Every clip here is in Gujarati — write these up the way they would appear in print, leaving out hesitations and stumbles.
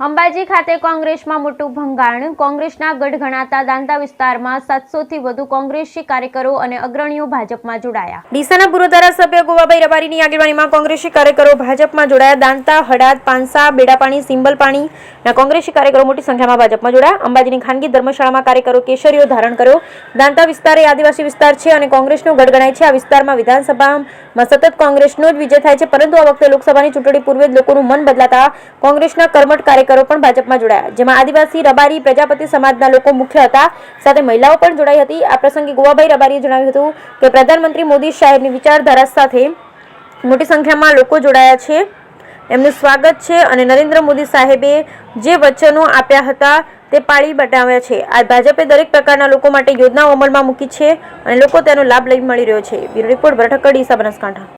અંબાજી ખાતે કોંગ્રેસમાં મોટું ભંગાણ. કોંગ્રેસના ગઢ ગણાતા દાંતા વિસ્તારમાં 700થી વધુ કોંગ્રેસી કાર્યકરો અને અગ્રણીઓ ભાજપમાં જોડાયા. ડીસાના પૂર્વ ધારાસભ્ય ગોવાભાઈ રબારીની આગેવાનીમાં કોંગ્રેસી કાર્યકરો ભાજપમાં જોડાયા. દાંતા, હડાદ, પાંસા, બેડાપાણી, સિંબલપાણીના કોંગ્રેસી કાર્યકરો મોટી સંખ્યામાં ભાજપમાં જોડાયા. અંબાજીની ખાનગી ધર્મશાળામાં કાર્યકરો કેસરીઓ ધારણ કર્યો. દાંતા વિસ્તાર એ આદિવાસી વિસ્તાર છે અને કોંગ્રેસનો ગઢ ગણાય છે. આ વિસ્તારમાં વિધાનસભામાં સતત કોંગ્રેસનો જ વિજય થાય છે, પરંતુ આ વખતે લોકસભાની ચૂંટણી પૂર્વે જ લોકોનું મન બદલાતા કોંગ્રેસના કર્મઠ કાર્યકરો પણ ભાજપમાં જોડાયા, જેમાં આદિવાસી, રબારી, પ્રજાપતિ સમાજના લોકો મુખ્ય હતા. સાથે મહિલાઓ પણ જોડાઈ હતી. આ પ્રસંગે ગોવાભાઈ રબારીએ જણાવ્યું હતું કે પ્રધાનમંત્રી મોદી સાહેબની વિચારધારા સાથે મોટી સંખ્યામાં લોકો જોડાયા છે. એમનું સ્વાગત છે અને નરેન્દ્ર મોદી સાહેબે જે વચનો આપ્યા હતા તે પાળી બતાવ્યા છે. આ ભાજપે દરેક પ્રકારના લોકો માટે યોજનાઓ અમલમાં મૂકી છે અને લોકો તેનો લાભ લઈ મળી રહ્યો છે. Bureau report, ભરઠક્કર, Deesa, Banaskantha.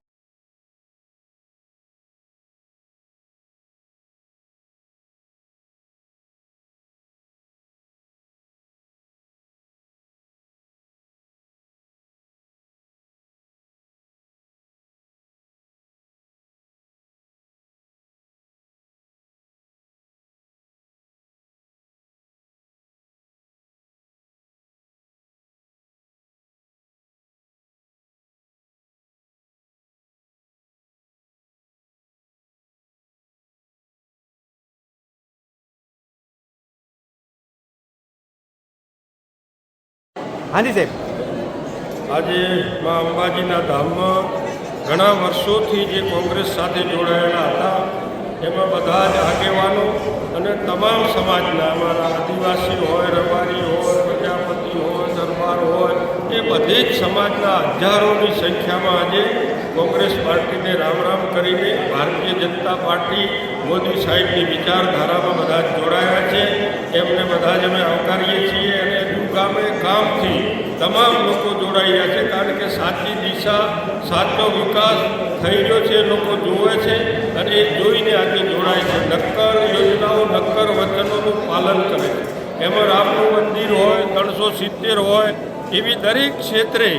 हाँ जी साहब, આજે મા અંબાજીના ધામમાં ઘણા વર્ષોથી જે કોંગ્રેસ સાથે જોડાયેલા હતા એમાં બધા જ આગેવાનો અને તમામ સમાજના, અમારા આદિવાસી હોય, રબારી હોય, પ્રજાપતિ હોય, દરબાર હોય, એ બધી જ સમાજના હજારોની સંખ્યામાં આજે કોંગ્રેસ પાર્ટીને રામ રામ કરીને ભારતીય જનતા પાર્ટી મોદી સાહેબની વિચારધારામાં બધા જ જોડાયા છે. એમને બધા જ અમે આવકારીએ છીએ અને ગામે ગામથી તમામ લોકો જોડાઈ રહ્યા છે, કારણ કે સાચી દિશા, સાચો વિકાસ થઈ રહ્યો છે, લોકો જોવે છે અને એ જોઈને આજે જોડાય છે. નક્કર યોજનાઓ, નક્કર વચનોનું પાલન કરે છે. એમાં રામનું મંદિર હોય, 370 હોય, એવી દરેક ક્ષેત્રે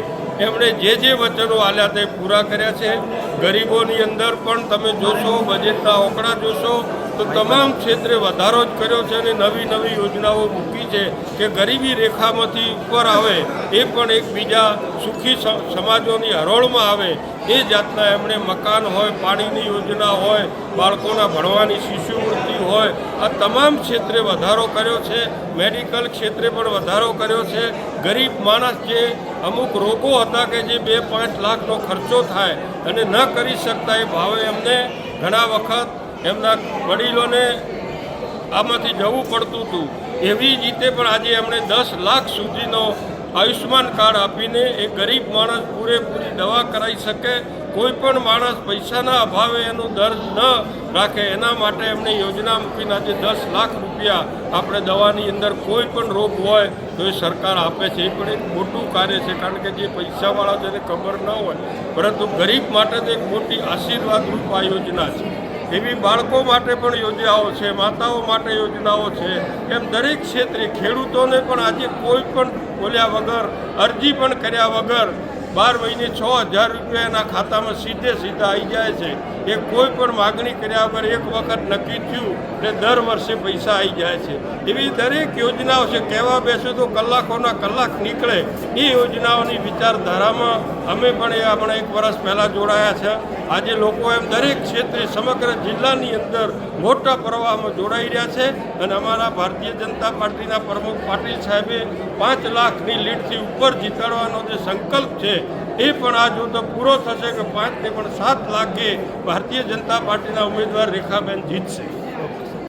એમણે જે વચનો આલ્યા તે પૂરા કર્યા છે. ગરીબોની અંદર પણ તમે જોશો, બજેટના આંકડા જોશો તો તમામ ક્ષેત્રે વધારો જ કર્યો છે અને નવી નવી યોજનાઓ મૂકી છે કે ગરીબી રેખામાંથી ઉપર આવે, એ પણ એકબીજા સુખી સમાજોની હરોળમાં આવે એ જાતના એમણે મકાન હોય, પાણીની યોજના હોય, બાળકોના ભણવાની શિષ્યવૃત્તિ હોય, આ તમામ ક્ષેત્રે વધારો કર્યો છે. મેડિકલ ક્ષેત્રે પણ વધારો કર્યો છે. ગરીબ માણસ જે અમુક રોગો હતા કે જે 2-5 લાખનો ખર્ચો થાય અને ન કરી શકતા, એ ભાવે એમને ઘણા વખત એમના વડીલોને આમાંથી જવું પડતું હતું. એવી રીતે પણ આજે એમણે 10 લાખ સુધીનો આયુષ્માન કાર્ડ આપીને એ ગરીબ માણસ પૂરેપૂરી દવા કરાવી શકે, કોઈ પણ માણસ પૈસાના અભાવે એનું દર્દ ન રાખે, એના માટે એમણે યોજના મૂકીને આજે 10 લાખ રૂપિયા આપણે દવાની અંદર કોઈ પણ રોગ હોય તો એ સરકાર આપે છે. એ પણ એક મોટું કાર્ય છે, કારણ કે જે પૈસાવાળા જેને ખબર ન હોય, પરંતુ ગરીબ માટે તો એક મોટી આશીર્વાદરૂપ આ યોજના છે. એવી બાળકો માટે પણ યોજનાઓ છે, માતાઓ માટે યોજનાઓ છે. એમ દરેક ક્ષેત્રે ખેડૂતોને પણ આજે કોઈ પણ બોલ્યા વગર, અરજી પણ કર્યા વગર 12 મહિને 6,000 રૂપિયા એના ખાતામાં સીધે સીધા આવી જાય છે. એ કોઈ પણ માગણી કર્યા વગર એક વખત નક્કી થયું એટલે દર વર્ષે પૈસા આવી જાય છે. એવી દરેક યોજનાઓ છે. કહેવા બેસે તો કલાકોના કલાક નીકળે. એ યોજનાઓની વિચારધારામાં અમે પણ એ હમણાં 1 વર્ષ પહેલાં જોડાયા છે. આજે લોકો એમ દરેક ક્ષેત્રે સમગ્ર જિલ્લાની અંદર મોટા પ્રવાહમાં જોડાઈ રહ્યા છે અને અમારા ભારતીય જનતા પાર્ટીના પ્રમુખ પાટીલ સાહેબે 5 લાખની લીડથી ઉપર જીતાડવાનો જે સંકલ્પ છે એ પણ આ જો તો પૂરો થશે કે 5 ને પણ 7 લાખે ભારતીય જનતા પાર્ટીના ઉમેદવાર રેખાબેન જીતશે.